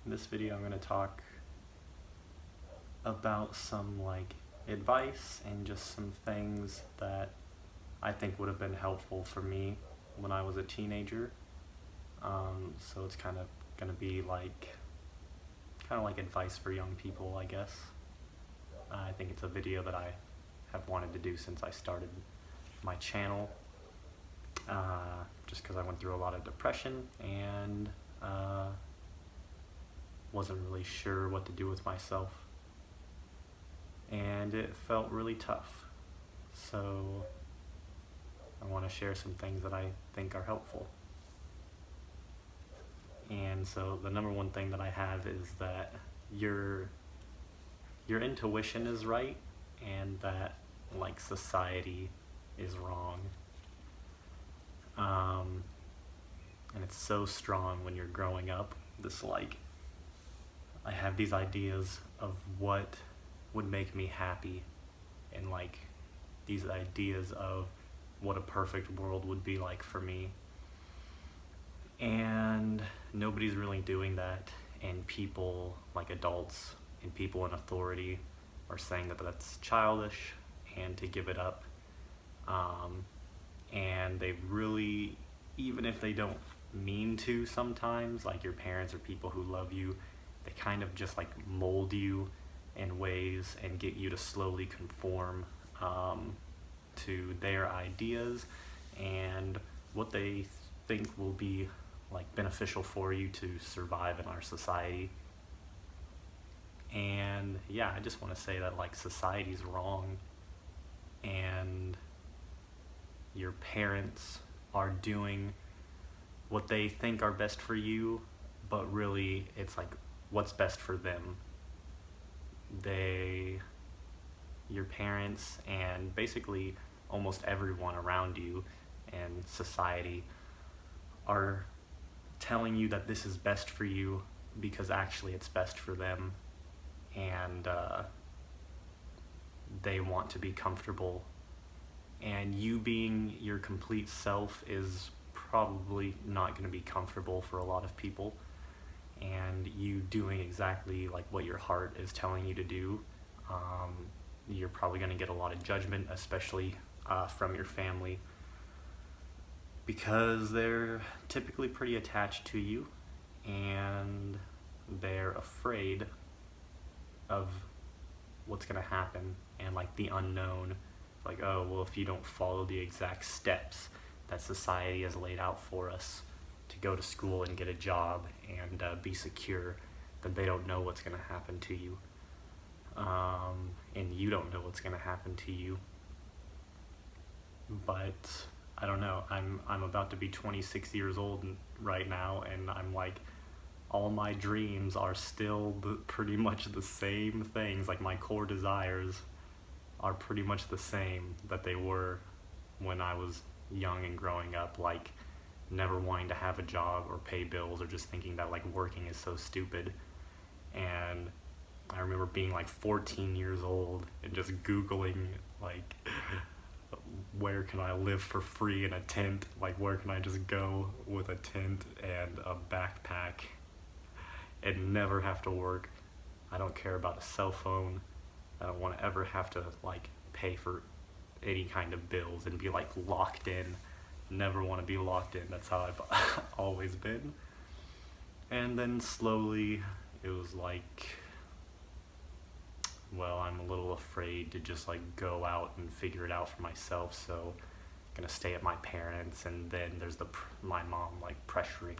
In this video I'm going to talk about some advice and just some things that I think would have been helpful for me when I was a teenager. So it's kind of going to be like advice for young people, I guess. I think it's a video that I have wanted to do since I started my channel, just because I went through a lot of depression and wasn't really sure what to do with myself, and it felt really tough. So I want to share some things that I think are helpful. And so the number one thing that I have is that your intuition is right, and that society is wrong. And it's so strong when you're growing up. I have these ideas of what would make me happy, and these ideas of what a perfect world would be like for me. And nobody's really doing that, and people, adults and people in authority, are saying that that's childish and to give it up. And they really, even if they don't mean to sometimes, your parents or people who love you, they kind of just mold you in ways and get you to slowly conform to their ideas and what they think will be beneficial for you to survive in our society. And yeah, I just want to say that society's wrong, and your parents are doing what they think are best for you, but really it's what's best for them. Your parents and basically almost everyone around you and society are telling you that this is best for you because actually it's best for them, and they want to be comfortable. And you being your complete self is probably not going to be comfortable for a lot of people, and you doing exactly what your heart is telling you to do, you're probably going to get a lot of judgment, especially from your family, because they're typically pretty attached to you, and they're afraid of what's going to happen and the unknown. Oh, well, if you don't follow the exact steps that society has laid out for us to go to school and get a job and be secure, then they don't know what's going to happen to you. And you don't know what's going to happen to you. But I don't know, I'm about to be 26 years old right now, and I'm all my dreams are still pretty much the same things. My core desires are pretty much the same that they were when I was young and growing up, never wanting to have a job or pay bills, or just thinking that working is so stupid. And I remember being 14 years old and just Googling where can I live for free in a tent, where can I just go with a tent and a backpack and never have to work. I don't care about a cell phone. I don't want to ever have to pay for any kind of bills and be locked in. Never want to be locked in. That's how I've always been. And then slowly it was well, I'm a little afraid to just go out and figure it out for myself, so I'm gonna stay at my parents. And then there's my mom pressuring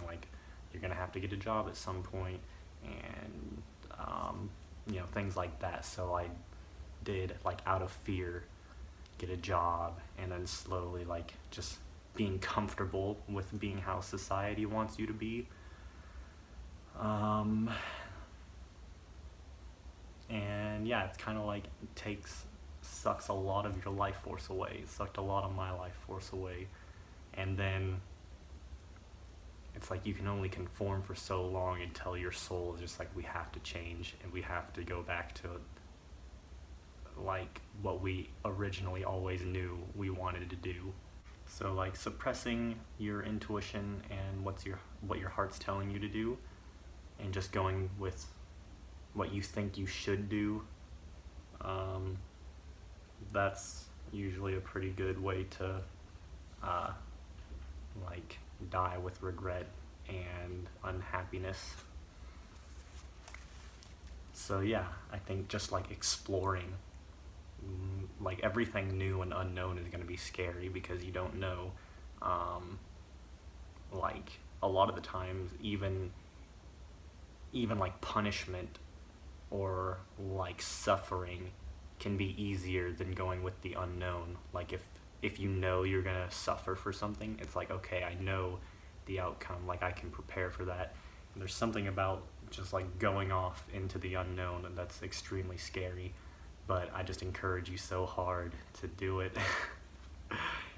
you're gonna have to get a job at some point, and things like that. So I did, out of fear, get a job, and then slowly just being comfortable with being how society wants you to be. And yeah, it's kind of sucks a lot of your life force away. It sucked a lot of my life force away. And then it's you can only conform for so long until your soul is just we have to change, and we have to go back to what we originally always knew we wanted to do. So suppressing your intuition and what your heart's telling you to do and just going with what you think you should do, that's usually a pretty good way to uh, like die with regret and unhappiness. So yeah, I think just like exploring, like everything new and unknown is going to be scary because you don't know. Like a lot of the times, even like punishment or like suffering can be easier than going with the unknown. Like if you know you're gonna suffer for something, it's like, okay, I know the outcome, like I can prepare for that. And there's something about just like going off into the unknown that's extremely scary, but I just encourage you so hard to do it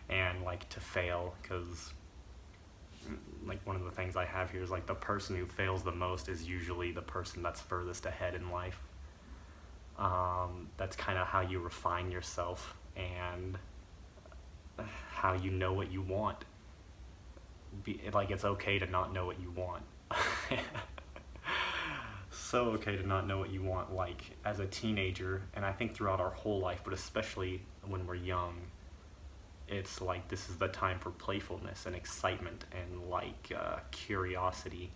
and like to fail, because like one of the things I have here is like the person who fails the most is usually the person that's furthest ahead in life. That's kind of how you refine yourself and how you know what you want. Like it's okay to not know what you want. So okay to not know what you want. Like as a teenager, and I think throughout our whole life, but especially when we're young, it's like this is the time for playfulness and excitement and like curiosity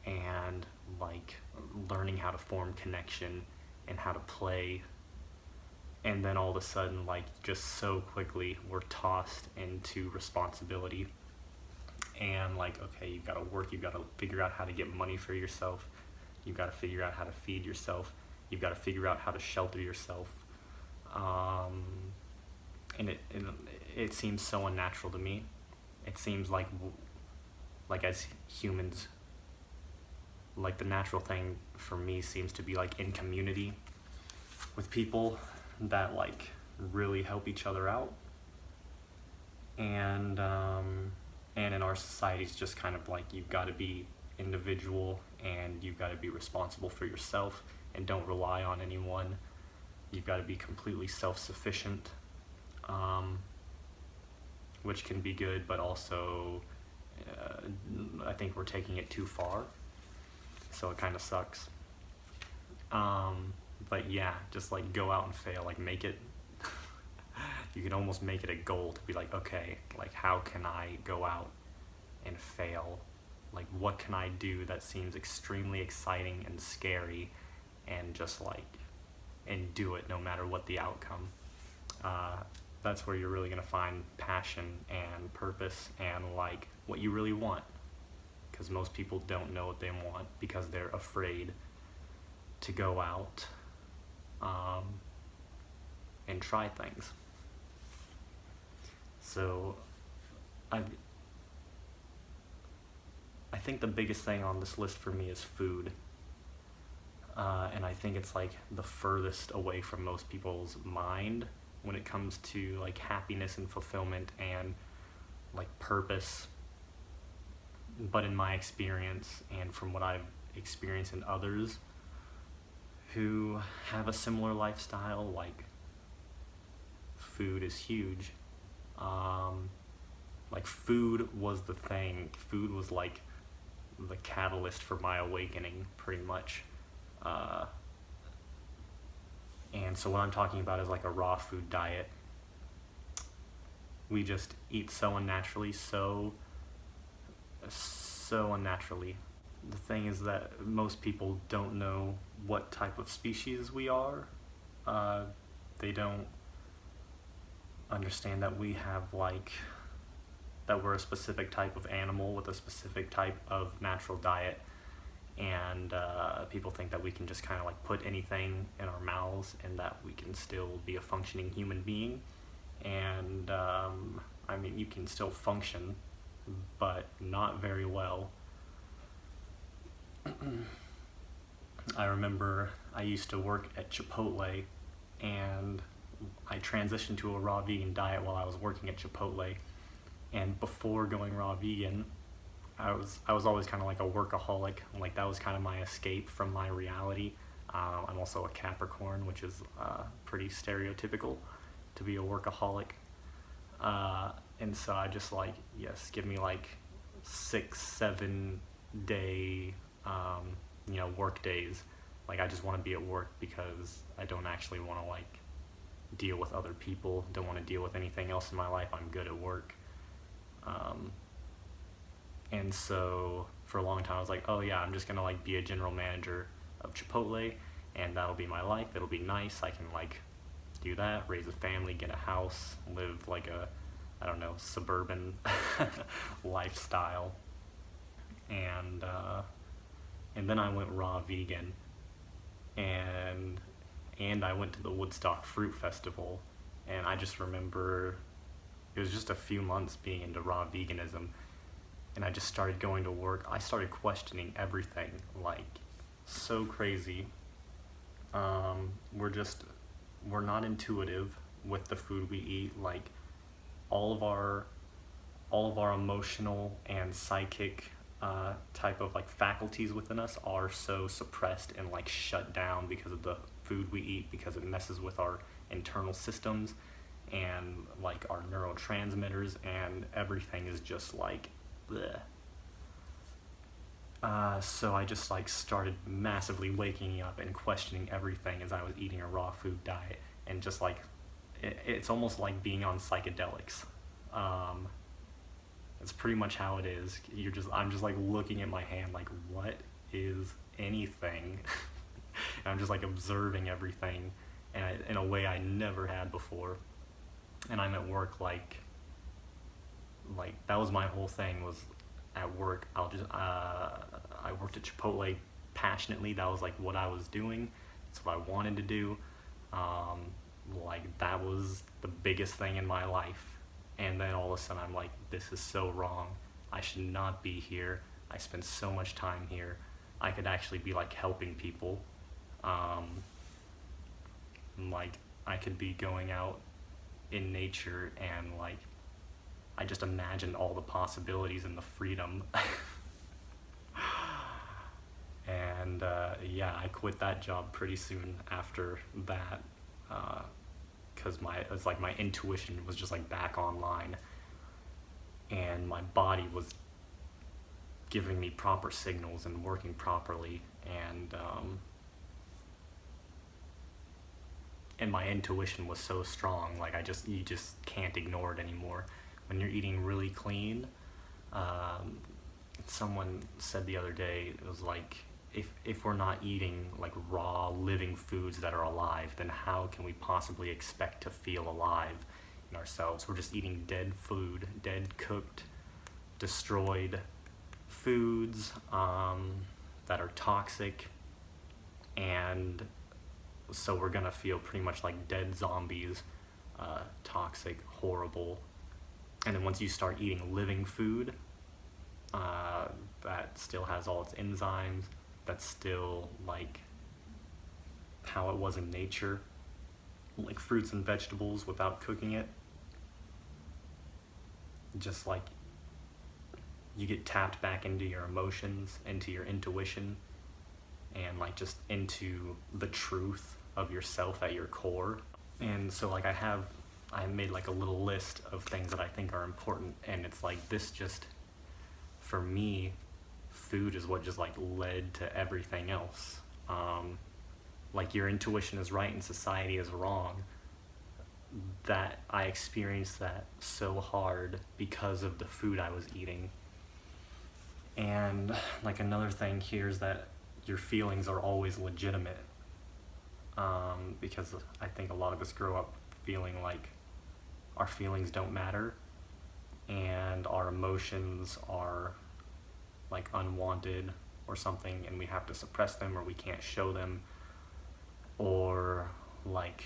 and like learning how to form connection and how to play. And then all of a sudden, like just so quickly, we're tossed into responsibility and like, okay, you've got to work, you've got to figure out how to get money for yourself, you've got to figure out how to feed yourself, you've got to figure out how to shelter yourself. And it seems so unnatural to me. It seems like as humans, like the natural thing for me seems to be like in community with people that like really help each other out. And in our society, it's just kind of like you've got to be individual and you've got to be responsible for yourself and don't rely on anyone. You've got to be completely self-sufficient, which can be good, but also I think we're taking it too far, so it kind of sucks. But yeah, just like go out and fail, like make it, you can almost make it a goal to be like, okay, like how can I go out and fail? Like what can I do that seems extremely exciting and scary, and just like, and do it no matter what the outcome. That's where you're really gonna find passion and purpose and like what you really want, because most people don't know what they want because they're afraid to go out and try things. So I think the biggest thing on this list for me is food. And I think it's like the furthest away from most people's mind when it comes to like happiness and fulfillment and like purpose. But in my experience and from what I've experienced in others who have a similar lifestyle, like food is huge. Like food was the thing. Food was like the catalyst for my awakening, pretty much. And so what I'm talking about is like a raw food diet. We just eat so unnaturally, so unnaturally. The thing is that most people don't know what type of species we are. They don't understand that we have like, that we're a specific type of animal with a specific type of natural diet. And people think that we can just kind of like put anything in our mouths and that we can still be a functioning human being. And I mean, you can still function, but not very well. I remember I used to work at Chipotle, and I transitioned to a raw vegan diet while I was working at Chipotle. And before going raw vegan, I was always kind of like a workaholic. Like that was kind of my escape from my reality. I'm also a Capricorn, which is pretty stereotypical to be a workaholic. And so I just like, yes, give me like 6-7 day work days. Like I just want to be at work because I don't actually want to like deal with other people, don't want to deal with anything else in my life. I'm good at work. And so for a long time I was like, oh yeah, I'm just gonna like be a general manager of Chipotle, and that'll be my life. It'll be nice. I can like do that, raise a family, get a house, live like a, I don't know, suburban lifestyle. And then I went raw vegan, and I went to the Woodstock Fruit Festival, and I just remember it was just a few months being into raw veganism, and I just started going to work. I started questioning everything, like so crazy. We're not intuitive with the food we eat. Like all of our emotional and psychic type of like faculties within us are so suppressed and like shut down because of the food we eat, because it messes with our internal systems and like our neurotransmitters, and everything is just like bleh. So I just like started massively waking up and questioning everything as I was eating a raw food diet, and just like it's almost like being on psychedelics. It's pretty much how it is. I'm just like looking at my hand like, what is anything? And I'm just like observing everything, and in a way I never had before. And I'm at work like that was my whole thing, was at work I worked at Chipotle passionately. That was like what I was doing. That's what I wanted to do. Like that was the biggest thing in my life. And then all of a sudden I'm like, this is so wrong. I should not be here. I spend so much time here. I could actually be like helping people. Like I could be going out in nature, and like I just imagined all the possibilities and the freedom. And yeah, I quit that job pretty soon after that, because it's like my intuition was just like back online, and my body was giving me proper signals and working properly, and my intuition was so strong. Like you just can't ignore it anymore when you're eating really clean. Someone said the other day, it was like, if we're not eating like raw living foods that are alive, then how can we possibly expect to feel alive in ourselves? We're just eating dead food, dead cooked, destroyed foods that are toxic, and so we're gonna feel pretty much like dead zombies, toxic, horrible. And then once you start eating living food that still has all its enzymes, that's still like how it was in nature, like fruits and vegetables without cooking it, just like you get tapped back into your emotions, into your intuition, and like just into the truth of yourself at your core. And so like I made like a little list of things that I think are important, and it's like this just, for me, food is what just like led to everything else. Like your intuition is right and society is wrong. That I experienced that so hard because of the food I was eating. And like another thing here is that your feelings are always legitimate, because I think a lot of us grow up feeling like our feelings don't matter, and our emotions are like unwanted or something, and we have to suppress them, or we can't show them, or like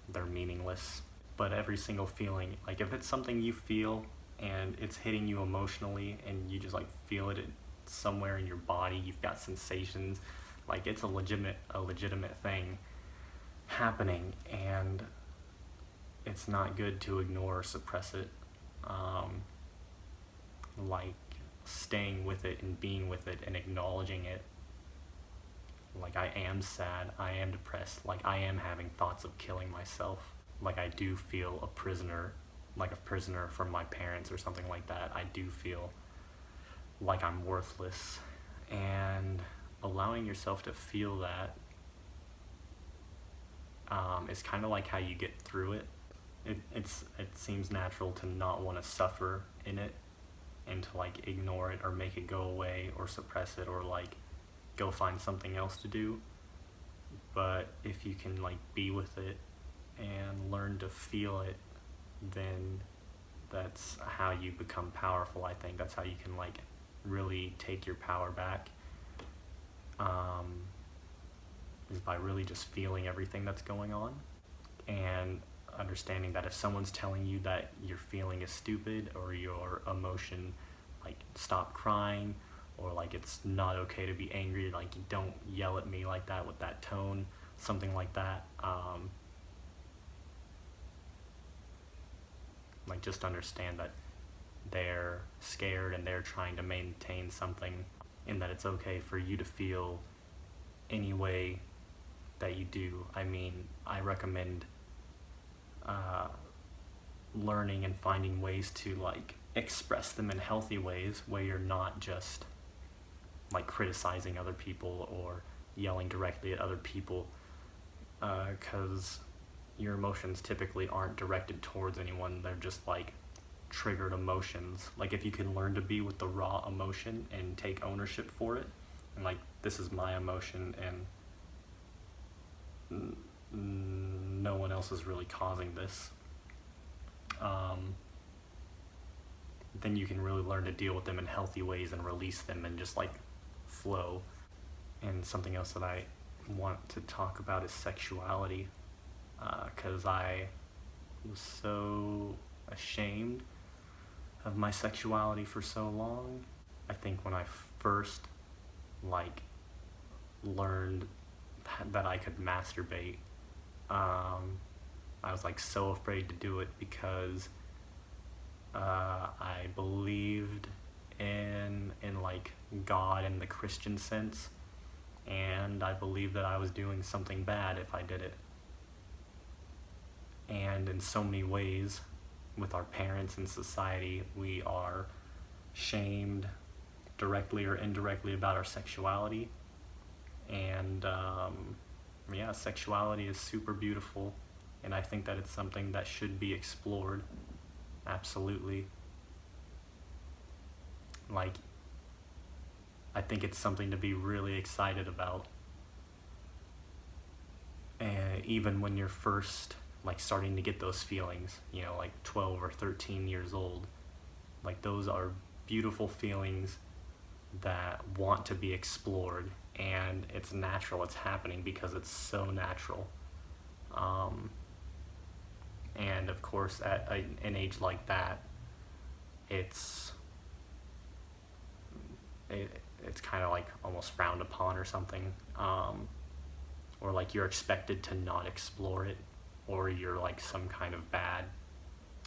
they're meaningless. But every single feeling, like if it's something you feel and it's hitting you emotionally and you just like feel it somewhere in your body, you've got sensations, like it's a legitimate thing happening, and it's not good to ignore or suppress it. Like staying with it and being with it and acknowledging it. Like I am sad, I am depressed, like I am having thoughts of killing myself. Like I do feel a prisoner, like a prisoner from my parents or something like that. I do feel like I'm worthless, and allowing yourself to feel that is kind of like how you get through it. It seems natural to not want to suffer in it and to like ignore it or make it go away or suppress it or like go find something else to do. But if you can like be with it and learn to feel it, then that's how you become powerful. I think that's how you can like really take your power back, is by really just feeling everything that's going on and understanding that if someone's telling you that your feeling is stupid or your emotion, like stop crying, or like it's not okay to be angry, like you don't yell at me like that with that tone, something like that. Like just understand that they're scared and they're trying to maintain something, and that it's okay for you to feel any way that you do. I mean, I recommend learning and finding ways to like express them in healthy ways where you're not just like criticizing other people or yelling directly at other people, because your emotions typically aren't directed towards anyone. They're just like triggered emotions. Like if you can learn to be with the raw emotion and take ownership for it, and like this is my emotion and no one else is really causing this, then you can really learn to deal with them in healthy ways and release them and just like flow. And something else that I want to talk about is sexuality, because I was so ashamed of my sexuality for so long. I think when I first like learned that I could masturbate, I was like so afraid to do it because I believed in like God in the Christian sense, and I believed that I was doing something bad if I did it. And in so many ways, with our parents and society, we are shamed directly or indirectly about our sexuality. And yeah, sexuality is super beautiful, and I think that it's something that should be explored. Absolutely. Like, I think it's something to be really excited about. And even when you're first like starting to get those feelings, you know, like 12 or 13 years old, like those are beautiful feelings that want to be explored, and it's natural, it's happening because it's so natural. And of course at an age like that, it's kind of like almost frowned upon or something, or like you're expected to not explore it, or you're like some kind of bad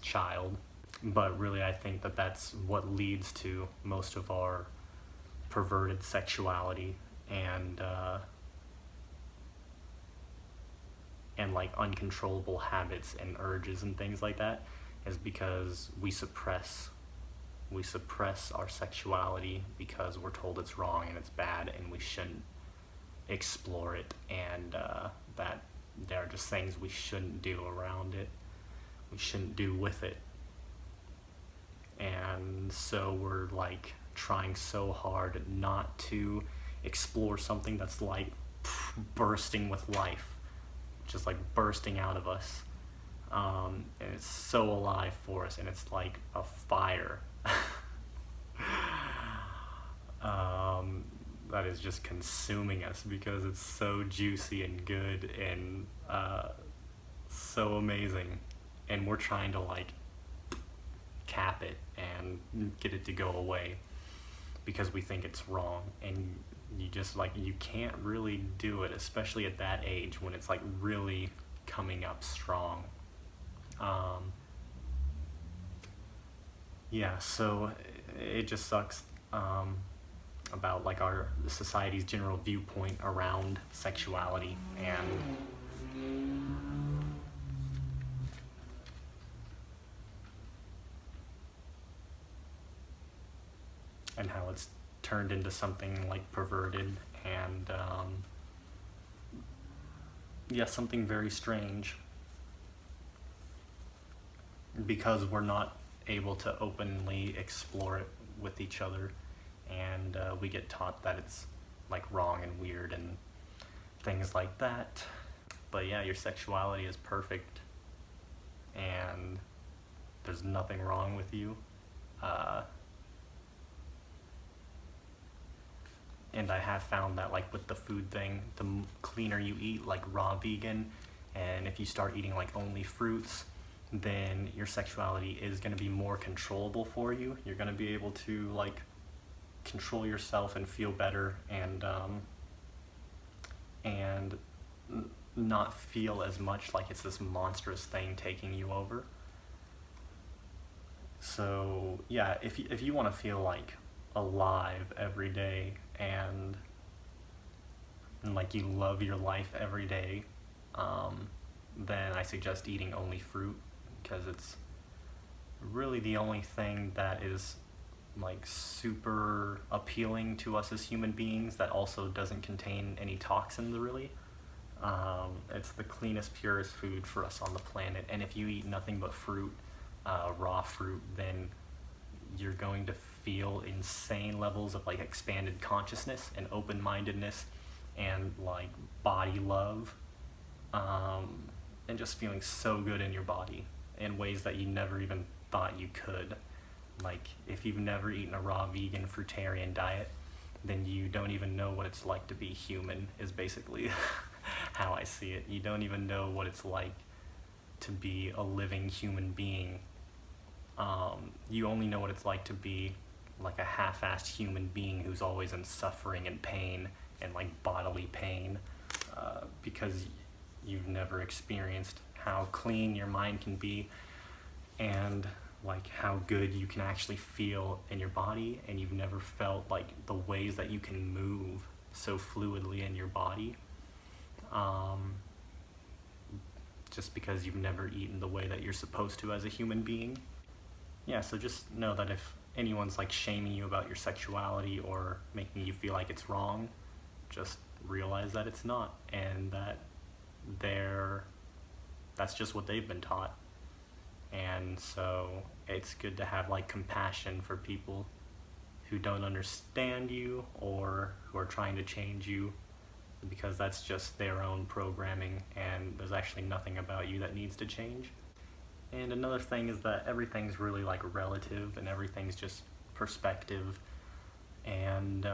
child. But really, I think that that's what leads to most of our perverted sexuality and like uncontrollable habits and urges and things like that, is because we suppress our sexuality because we're told it's wrong and it's bad and we shouldn't explore it, and that there are just things we shouldn't do around it, we shouldn't do with it. And so we're like trying so hard not to explore something that's like bursting with life, just like bursting out of us, and it's so alive for us, and it's like a fire that is just consuming us because it's so juicy and good and so amazing, and we're trying to like cap it and get it to go away because we think it's wrong. And you just like, you can't really do it, especially at that age when it's like really coming up strong. Yeah, so it just sucks about like our society's general viewpoint around sexuality and how it's turned into something like perverted And yeah, something very strange, because we're not able to openly explore it with each other, and we get taught that it's like wrong and weird and things like that. But yeah, your sexuality is perfect, and there's nothing wrong with you. And I have found that, like, with the food thing, the cleaner you eat, like raw vegan, and if you start eating like only fruits, then your sexuality is going to be more controllable for you. You're going to be able to like control yourself and feel better, and not feel as much like it's this monstrous thing taking you over. So yeah, if you want to feel like alive every day, and like you love your life every day, then I suggest eating only fruit, because it's really the only thing that is like super appealing to us as human beings, that also doesn't contain any toxins really. It's the cleanest, purest food for us on the planet, and if you eat nothing but fruit, raw fruit, then you're going to feel insane levels of like expanded consciousness and open-mindedness and like body love, and just feeling so good in your body in ways that you never even thought you could. Like, if you've never eaten a raw vegan fruitarian diet, then you don't even know what it's like to be human, is basically how I see it. You don't even know what it's like to be a living human being. You only know what it's like to be like a half-assed human being who's always in suffering and pain and like bodily pain, because you've never experienced how clean your mind can be, and like how good you can actually feel in your body, and you've never felt like the ways that you can move so fluidly in your body, just because you've never eaten the way that you're supposed to as a human being. Yeah, so just know that if anyone's like shaming you about your sexuality or making you feel like it's wrong, just realize that it's not, and that that's just what they've been taught. And so it's good to have like compassion for people who don't understand you or who are trying to change you, because that's just their own programming, and there's actually nothing about you that needs to change. And another thing is that everything's really like relative, and everything's just perspective, and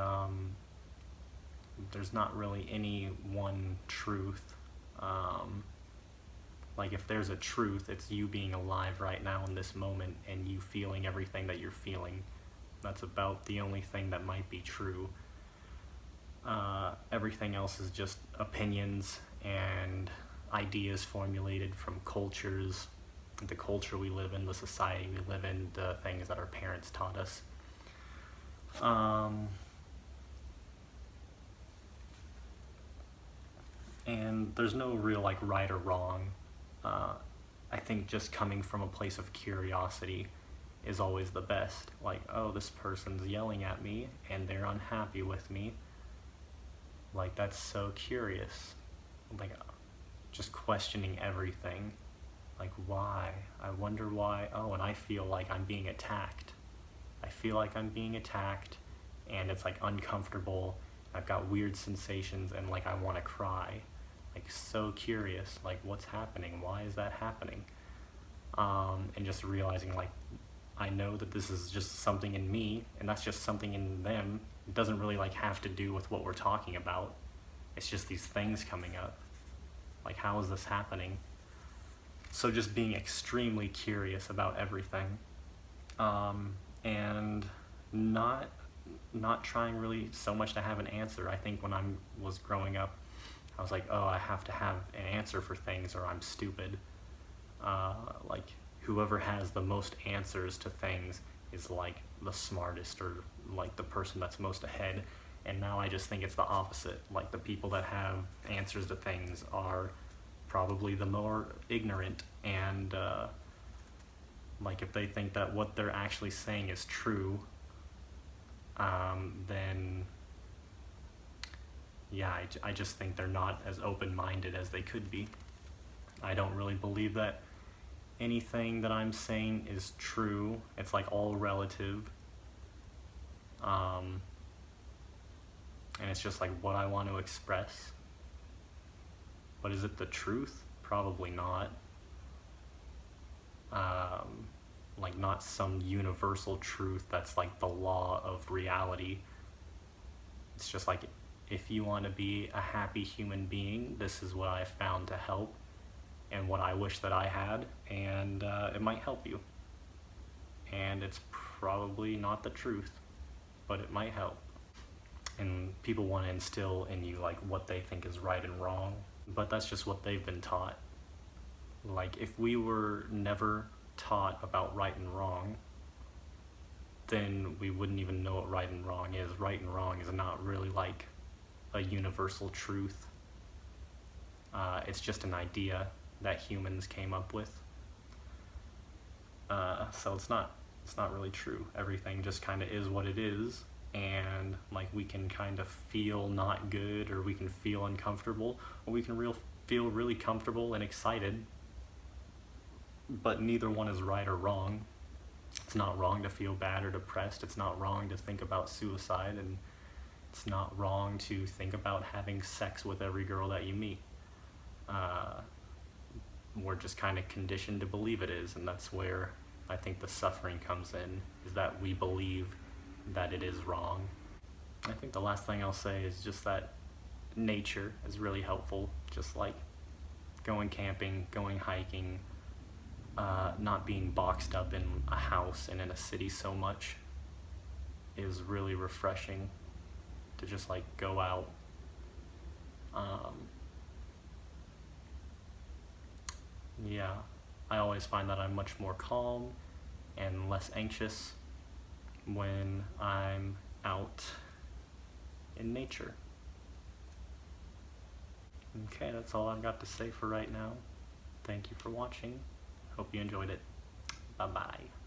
there's not really any one truth. Like, if there's a truth, it's you being alive right now in this moment and you feeling everything that you're feeling. That's about the only thing that might be true. Everything else is just opinions and ideas formulated from cultures, the culture we live in, the society we live in, the things that our parents taught us. And there's no real like right or wrong. I think just coming from a place of curiosity is always the best. Like, oh, this person's yelling at me and they're unhappy with me. Like, that's so curious. Like, just questioning everything. Like, why? I wonder why. Oh, and I feel like I'm being attacked. I feel like I'm being attacked, and it's like uncomfortable. I've got weird sensations, and like I want to cry. Like, so curious, like, what's happening? Why is that happening? And just realizing, like, I know that this is just something in me, and that's just something in them. It doesn't really like have to do with what we're talking about. It's just these things coming up. Like, how is this happening? So just being extremely curious about everything, and not trying really so much to have an answer. I think when I was growing up, I was like, oh, I have to have an answer for things or I'm stupid. Like, whoever has the most answers to things is like the smartest, or like the person that's most ahead. And now I just think it's the opposite. Like, the people that have answers to things are probably the more ignorant, and like, if they think that what they're actually saying is true, then yeah, I just think they're not as open-minded as they could be. I don't really believe that anything that I'm saying is true. It's like all relative. And it's just like what I want to express. But is it the truth? Probably not. Like not some universal truth that's like the law of reality. It's just like, if you want to be a happy human being, this is what I found to help and what I wish that I had, and it might help you. And it's probably not the truth, but it might help. And people want to instill in you like what they think is right and wrong, but that's just what they've been taught. Like if we were never taught about right and wrong, then we wouldn't even know what right and wrong is. Right and wrong is not really like a universal truth. It's just an idea that humans came up with. So it's not really true. Everything just kind of is what it is, and like we can kind of feel not good, or we can feel uncomfortable, or we can feel really comfortable and excited, but neither one is right or wrong. It's not wrong to feel bad or depressed. It's not wrong to think about suicide, and it's not wrong to think about having sex with every girl that you meet. We're just kind of conditioned to believe it is, and that's where I think the suffering comes in, is that we believe that it is wrong. I think the last thing I'll say is just that nature is really helpful, just like going camping, going hiking, not being boxed up in a house and in a city so much is really refreshing, to just like go out. Yeah, I always find that I'm much more calm and less anxious when I'm out in nature. Okay, that's all I've got to say for right now. Thank you for watching. Hope you enjoyed it. Bye-bye.